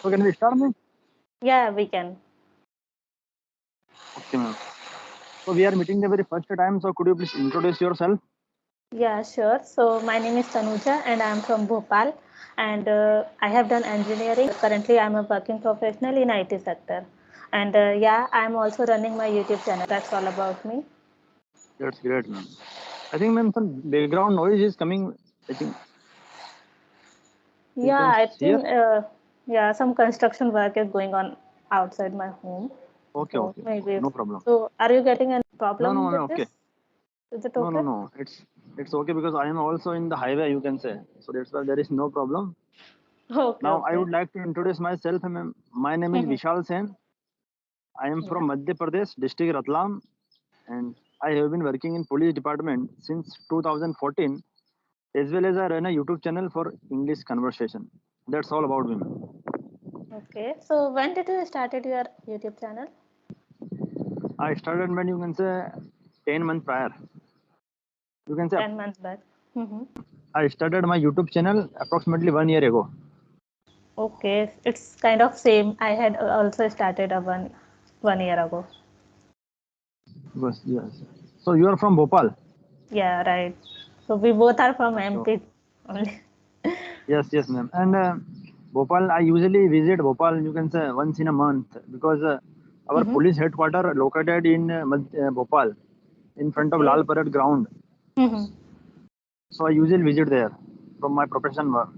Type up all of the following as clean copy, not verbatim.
So can we start, ma'am? Yeah, we can. Okay, ma'am. So we are meeting the very first time. So could you please introduce yourself? Yeah, sure. So my name is Tanuja and I'm from Bhopal and I have done engineering. Currently, I'm a working professional in IT sector. And yeah, I'm also running my YouTube channel. That's all about me. That's great, ma'am. I think, ma'am, some background noise is coming. I think you Yeah, can I hear. think yeah, some construction work is going on outside my home. Okay, So okay, maybe. no problem. So are you getting any No, no, problem ma'am. with Okay. this? Is it No, no, okay? no. It's okay because I am also in the highway. You can say so. That's why there is no problem. Okay, Now I okay. would like to introduce myself, ma'am. My name is Vishal Sen. I am Yeah. from Madhya Pradesh, district Ratlam, and I have been working in police department since 2014, as well as I run a YouTube channel for English conversation. That's all about me. Okay. So when did you started your YouTube channel? I started when you can say 10 months prior. You can say 10 months back. Mm-hmm. I started my YouTube channel approximately 1 year ago. Okay, it's kind of same. I had also started a one year ago. Yes, yes. So you are from Bhopal. Yeah, right. So we both are from Okay. MP only. Yes, yes, ma'am. And Bhopal, I usually visit Bhopal. You can say once in a month because our Mm-hmm. police headquarters located in Bhopal, in front of Okay. Lal Parade ground. Mm-hmm. So I usually visit there from my profession work.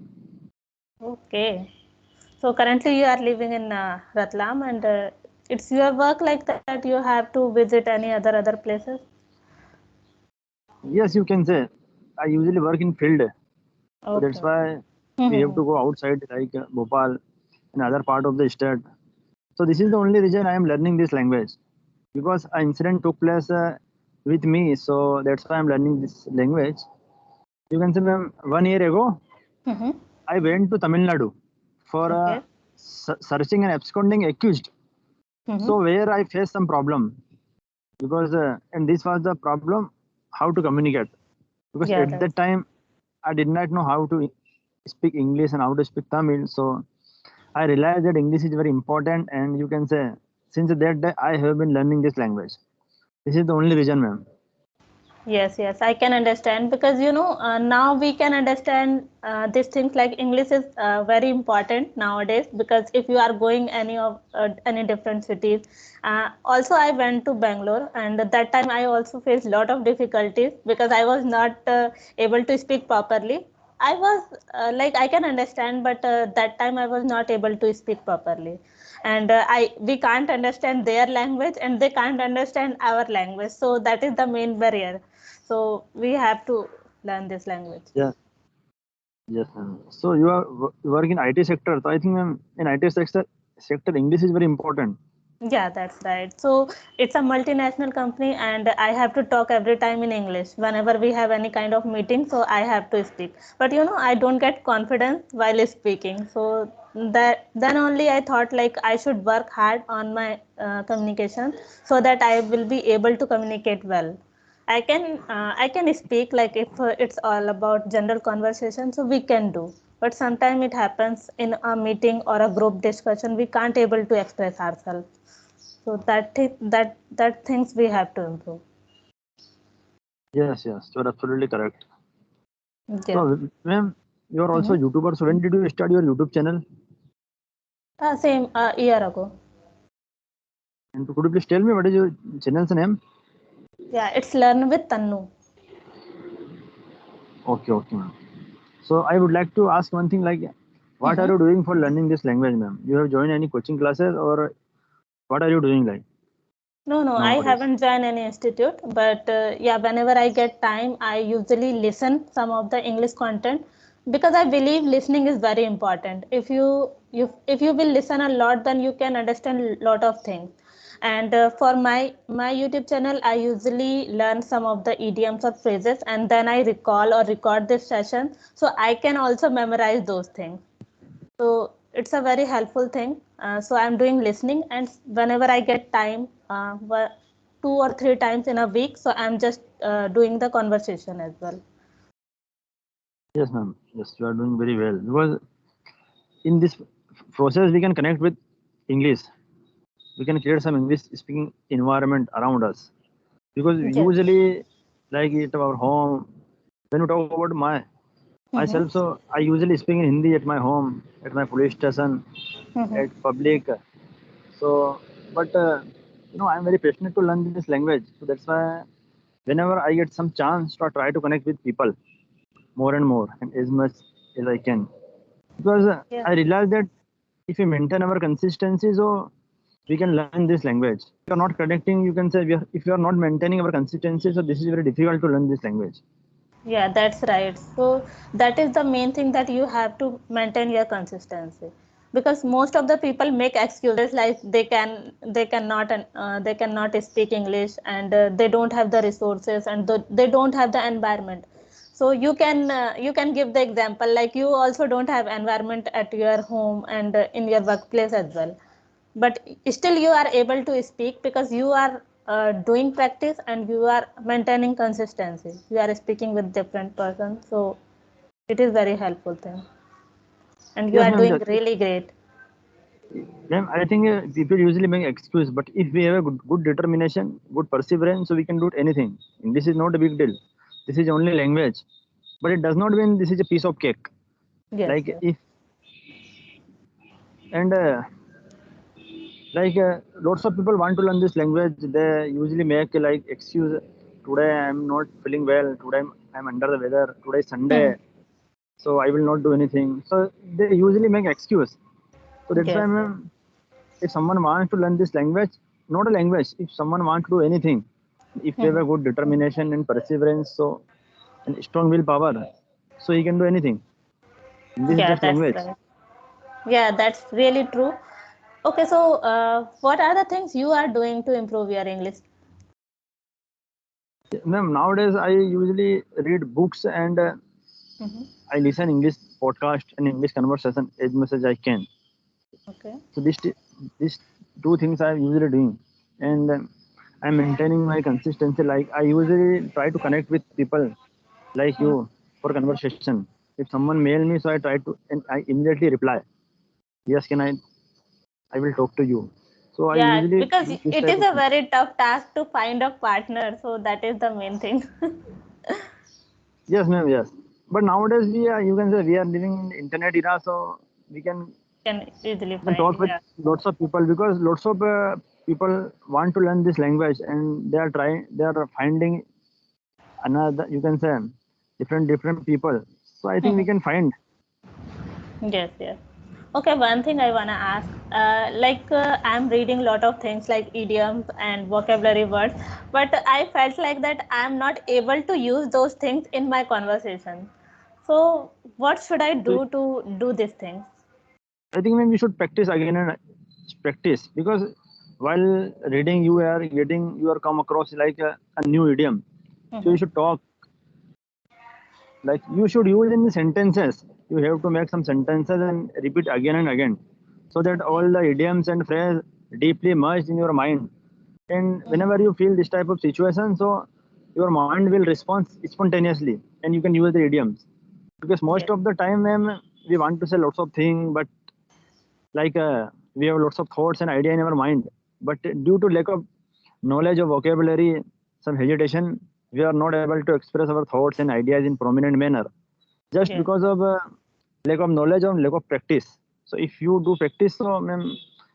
Okay. So currently you are living in Ratlam, and it's your work like that. You have to visit any other places. Yes, you can say. I usually work in field, so Okay. that's why we have Mm-hmm. to go outside like Bhopal and other part of the state. So this is the only reason I am learning this language because an incident took place with me. So that's why I'm learning this language. You can say, ma'am, 1 year ago, Mm-hmm. I went to Tamil Nadu for Okay. searching and absconding accused. Mm-hmm. So where I faced some problem because and this was the problem how to communicate because Yeah, at that's. that time I did not know how to speak English and how to speak Tamil. So I realized that English is very important, and you can say since that day I have been learning this language. This is the only reason, ma'am. Yes, yes, I can understand because now we can understand these things like English is very important nowadays because if you are going any different cities, also I went to Bangalore and at that time I also faced lot of difficulties because I was not able to speak properly. I was like I can understand, but that time I was not able to speak properly, and I we can't understand their language and they can't understand our language. So that is the main barrier. So we have to learn this language. Yeah, yes, ma'am. So you are work in IT sector. So I think, ma'am, in IT sector English is very important. Yeah, that's right. So it's a multinational company, and I have to talk every time in English whenever we have any kind of meeting. So I have to speak. But I don't get confidence while speaking. So that then only I thought like I should work hard on my communication so that I will be able to communicate well. I can speak like if it's all about general conversation, so we can do. But sometimes it happens in a meeting or a group discussion, we can't able to express ourselves. So that things we have to improve. Yes, yes, you are absolutely correct. Yeah. So, ma'am, you are also Mm-hmm. a YouTuber. So when did you start your YouTube channel? Same a year ago. And could you please tell me what is your channel's name? Yeah, it's learn with Tannu. Okay, okay, ma'am. So I would like to ask one thing like, what are Mm-hmm. you doing for learning this language, ma'am? You have joined any coaching classes or what are you doing like No, I nowadays? haven't joined any institute, but yeah, whenever I get time, I usually listen some of the English content because I believe listening is very important. If you will listen a lot, then you can understand a lot of things. And for my YouTube channel, I usually learn some of the idioms or phrases, and then I recall or record this session, so I can also memorize those things. So it's a very helpful thing. So I'm doing listening, and whenever I get time, 2 or 3 times in a week, so I'm just doing the conversation as well. Yes, ma'am. Yes, you are doing very well because in this process we can connect with English. We can create some English speaking environment around us. Because Yes. usually, like at our home, when you talk about Mm-hmm. myself, so I usually speak in Hindi at my home, at my police station, Mm-hmm. at public. So, but I'm very passionate to learn this language. So that's why whenever I get some chance to try to connect with people more and more and as much as I can. Because Yeah. I realize that if we maintain our consistency, so we can learn this language. If you're not connecting, you can say if you are not maintaining our consistency, so this is very difficult to learn this language. Yeah, that's right. So that is the main thing, that you have to maintain your consistency, because most of the people make excuses like they cannot speak English, and they don't have the resources, and they don't have the environment. So you can give the example, like you also don't have environment at your home and in your workplace as well, but still you are able to speak because you are doing practice and you are maintaining consistency, you are speaking with different persons, so it is very helpful thing, and you Yes, are ma'am. doing Yes. really great. Ma'am, I think people usually make excuse, but if we have a good determination, good perseverance, so we can do anything. English is not a big deal. This is only language, but it does not mean this is a piece of cake. Yes, Like yes. if and lots of people want to learn this language, they usually make like excuse. Today I'm not feeling well. Today I'm under the weather. Today is Hmm. Sunday, so I will not do anything. So they usually make excuse. So that's why Yes, yes. if someone wants to learn this language, not a language, if someone wants to do anything, if they have Hmm. a good determination and perseverance, so and strong willpower, so he can do anything. This is Yeah, just that's language. right. Yeah, that's really true. Okay, so what are the things you are doing to improve your English? Ma'am, nowadays I usually read books and Hmm. I listen English podcast and English conversation as much as I can. Okay. So these two things I'm usually doing, and I'm maintaining my consistency. Like I usually try to connect with people like Hmm. you for conversation. If someone mail me, so I try to and I immediately reply. Yes, can I will talk to you. So I Yeah, usually because do this it type is of a thing. very tough task to find a partner, so that is the main thing. Yes, ma'am. Yes, but nowadays we are you can say we are living in the internet era, so we can Can easily you can find. talk with Yeah. lots of people because lots of people want to learn this language and they are finding another you can say different people, so I think we Mhm. can find. Yes, yes. Okay, one thing I wanna ask, I'm reading a lot of things like idioms and vocabulary words, but I felt like that I'm not able to use those things in my conversation. So, what should I So do to do these things? I think when we should practice again and practice because while reading you are come across like a new idiom, so you Mm-hmm. should talk like you should use in the sentences. You have to make some sentences and repeat again and again so that Okay. all the idioms and phrase deeply merged in your mind. And Mm-hmm. whenever you feel this type of situation, so your mind will respond spontaneously and you can use the idioms. Because most Yes. of the time, ma'am, we want to say lots of things, but we have lots of thoughts and idea in our mind. But due to lack of knowledge of vocabulary, some hesitation, we are not able to express our thoughts and ideas in prominent manner just Yes. because of lack of knowledge or lack of practice. So if you do practice, so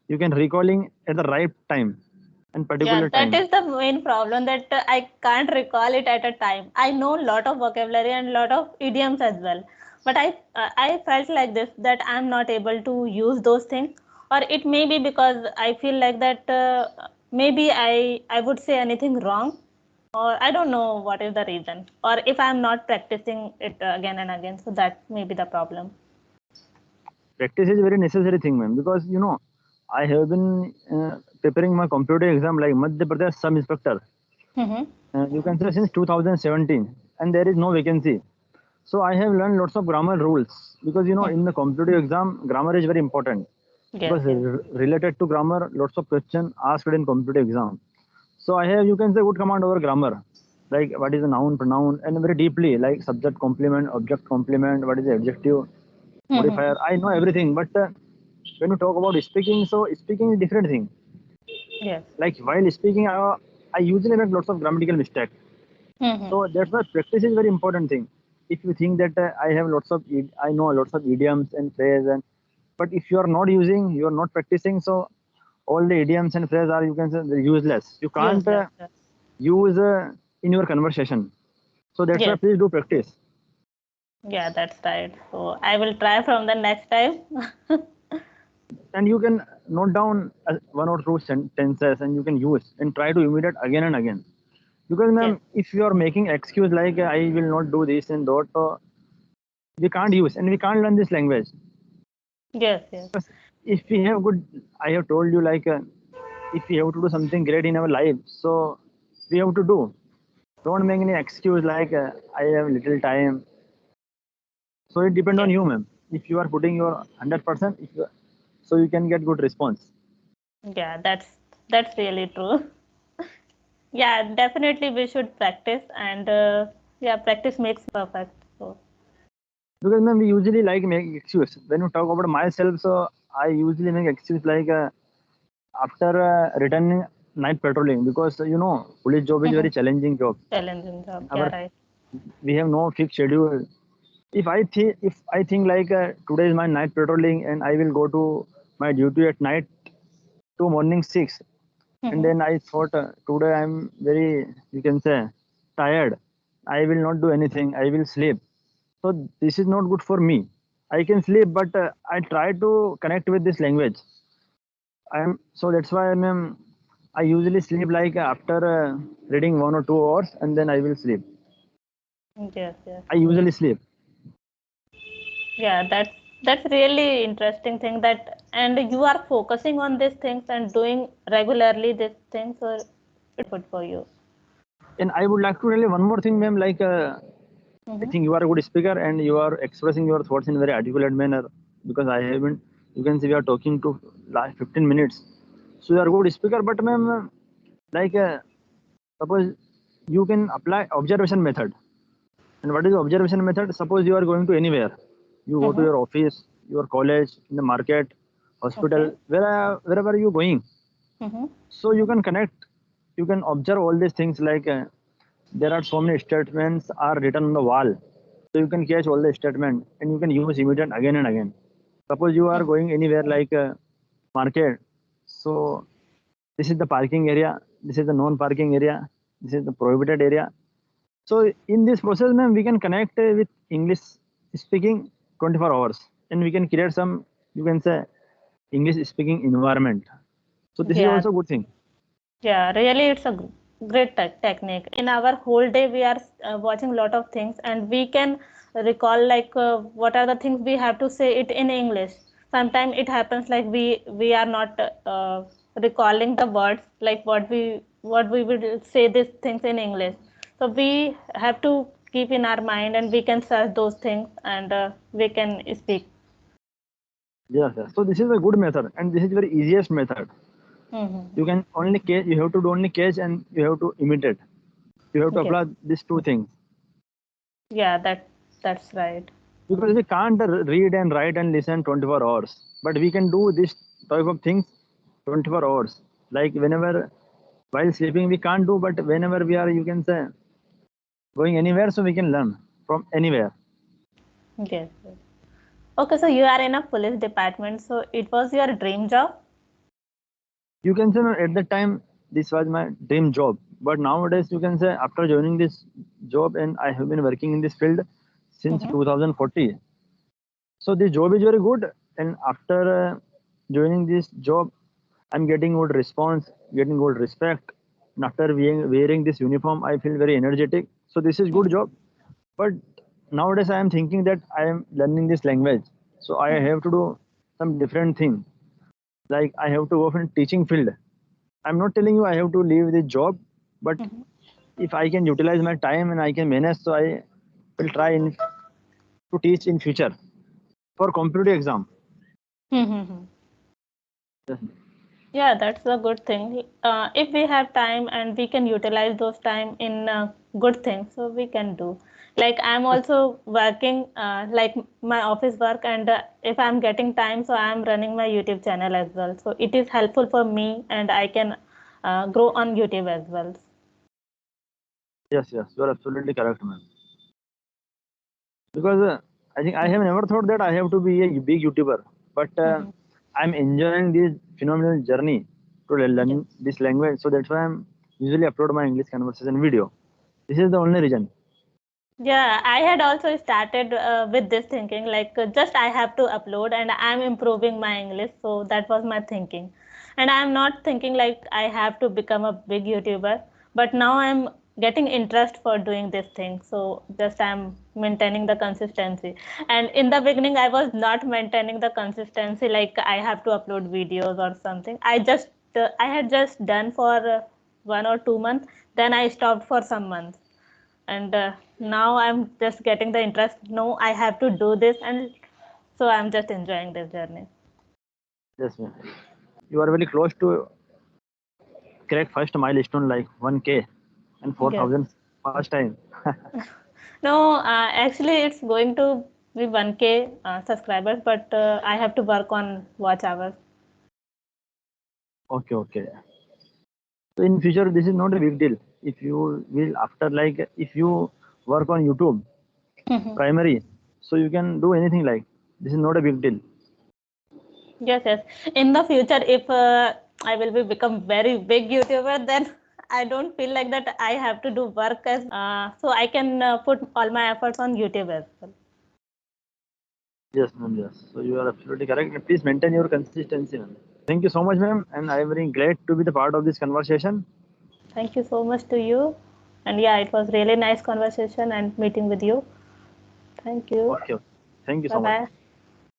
you can recalling at the right time and Yeah, particular that time. is the main problem, that I can't recall it at a time. I know a lot of vocabulary and a lot of idioms as well, but I felt like this, that I'm not able to use those things, or it may be because I feel like that maybe I would say anything wrong, or I don't know what is the reason, or if I'm not practicing it again and again, so that may be the problem. Practice is very necessary thing, ma'am, because I have been preparing my computer exam like Madhya Pradesh sub inspector. Mm-hmm. You can say since 2017, and there is no vacancy. So I have learned lots of grammar rules because in the competitive exam, grammar is very important Yes, because yes. related to grammar, lots of questions asked in competitive exam. So I have you can say good command over grammar, like what is the noun, pronoun, and very deeply like subject complement, object complement, what is the adjective, Mm-hmm. modifier. I know everything, but when you talk about speaking, so speaking is different thing. Yes. Like while speaking, I usually make lots of grammatical mistakes. Mm-hmm. So that's why practice is very important thing. If you think that I know lots of idioms and phrases, but if you are not using, you are not practicing, so all the idioms and phrases are, you can say, they're useless. You can't Useless. Yes. use in your conversation. So that's why Yes. please do practice. Yeah, that's right. So I will try from the next time. And you can note down one or two sentences and you can use and try to imitate again and again. Because Yes. ma'am, if you are making excuse like I will not do this and that, we can't use and we can't learn this language. Yes. Yes. Because if we have good, I have told you like if we have to do something great in our life, so we have to do. Don't make any excuse like I have little time. So it depends on Yes. you, ma'am. If you are putting your 100%, if you, so you can get good response. Yeah, that's really true. Yeah, definitely we should practice, and yeah, practice makes perfect. So Because ma'am, we usually like make excuse. When you talk about myself, so I usually make excuse like after returning night patrolling because police job is very Mhm. challenging job. Challenging job. Yeah, Our right. we have no fixed schedule. If I think like today is my night patrolling and I will go to my duty at night to morning 6, and Mm-hmm. then I thought today I'm very, you can say, tired. I will not do anything. I will sleep. So this is not good for me. I can sleep, but I try to connect with this language. That's why I usually sleep like after reading 1 or 2 hours, and then I will sleep. Yes, yes. I usually sleep. Yeah, that's really interesting thing that, and you are focusing on these things and doing regularly these things, so it's good for you. And I would like to tell you one more thing, ma'am. Like I Mm-hmm. think you are a good speaker and you are expressing your thoughts in a very articulate manner. Because I haven't, you can see we are talking to last 15 minutes. So you are a good speaker, but ma'am, like suppose you can apply observation method. And what is the observation method? Suppose you are going to anywhere, you go to Mm-hmm. your office, your college, in the market, Okay. hospital, wherever you going. Mm-hmm. So you can connect, you can observe all these things like there are so many statements are written on the wall. So you can catch all the statement and you can use immediate again and again. Suppose you are going anywhere like market. So this is the parking area, this is the non-parking area, this is the prohibited area. So in this process, ma'am, we can connect with English speaking 24 hours, and we can create some, you can say, English speaking environment. So this is Yeah, also a good thing. yeah, really, it's a great technique. In our whole day, we are watching a lot of things, and we can recall like what are the things we have to say it in English. Sometimes it happens like we are not recalling the words like what we will say these things in English. So we have to keep in our mind, and we can search those things, and we can speak. Yes, yes. So this is a good method, and this is very easiest method. You Mm-hmm. can only catch, you have to do only catch, and you have to imitate. You have to Yes. apply these two things Yeah, that's right. because we can't read and write and listen 24 hours, but we can do this type of things 24 hours. Like whenever while sleeping we can't do, but whenever we are, you can say, going anywhere, so we can learn from anywhere. Yes. Yes. Okay, so you are in a police department, so it was your dream job? You can say at that time this was my dream job, but nowadays you can say after joining this job and I have been working in this field since Mm-hmm. 2014. So this job is very good, and after joining this job I'm getting good response, getting good respect, and after wearing this uniform I feel very energetic. So this is good Mm-hmm. job, but nowadays I am thinking that I am learning this language, so I Mm-hmm. have to do some different thing, like I have to go in teaching field. I'm not telling you I have to leave this job, but Mm-hmm. if I can utilize my time and I can manage, so I will try to teach in future for competitive exam. Mm-hmm. Yeah, that's a good thing. If we have time and we can utilize those time in good things, so we can do. Like I'm also working like my office work, and if I'm getting time, so I'm running my YouTube channel as well. So it is helpful for me, and I can grow on YouTube as well. Yes, yes, you are absolutely correct, ma'am. Because I think I have never thought that I have to be a big YouTuber, but Mhm. I'm enjoying this phenomenal journey to Yes. learn this language. So that's why I'm usually upload my English conversation video. This is the only reason. Yeah, I had also started with this thinking, like just I have to upload and I'm improving my English. So that was my thinking. And I'm not thinking like I have to become a big YouTuber, but now I'm getting interest for doing this thing. So just I'm maintaining the consistency. And in the beginning, I was not maintaining the consistency, like I have to upload videos or something. I had just done for 1 or 2 months, then I stopped for some months, and now I'm just getting the interest. No, I have to do this, and so I'm just enjoying this journey. Yes, ma'am. You are very close to crack first milestone like 1K and Yes. 4,000 first time. No, actually it's going to be 1K subscribers, but I have to work on watch hours. Okay, okay. So in future, this is not a big deal. If you will after like if you work on YouTube primary, so you can do anything like this is not a big deal. Yes, yes. In the future, if I will be become very big YouTuber, then I don't feel like that I have to do work as so I can put all my efforts on YouTube as well. Yes, ma'am. Yes. So you are absolutely correct. Please maintain your consistency, ma'am. Thank you so much, ma'am. And I am very glad to be the part of this conversation. Thank you so much to you. And yeah, it was really nice conversation and meeting with you. Thank you. Okay. Thank you Bye so much. bye.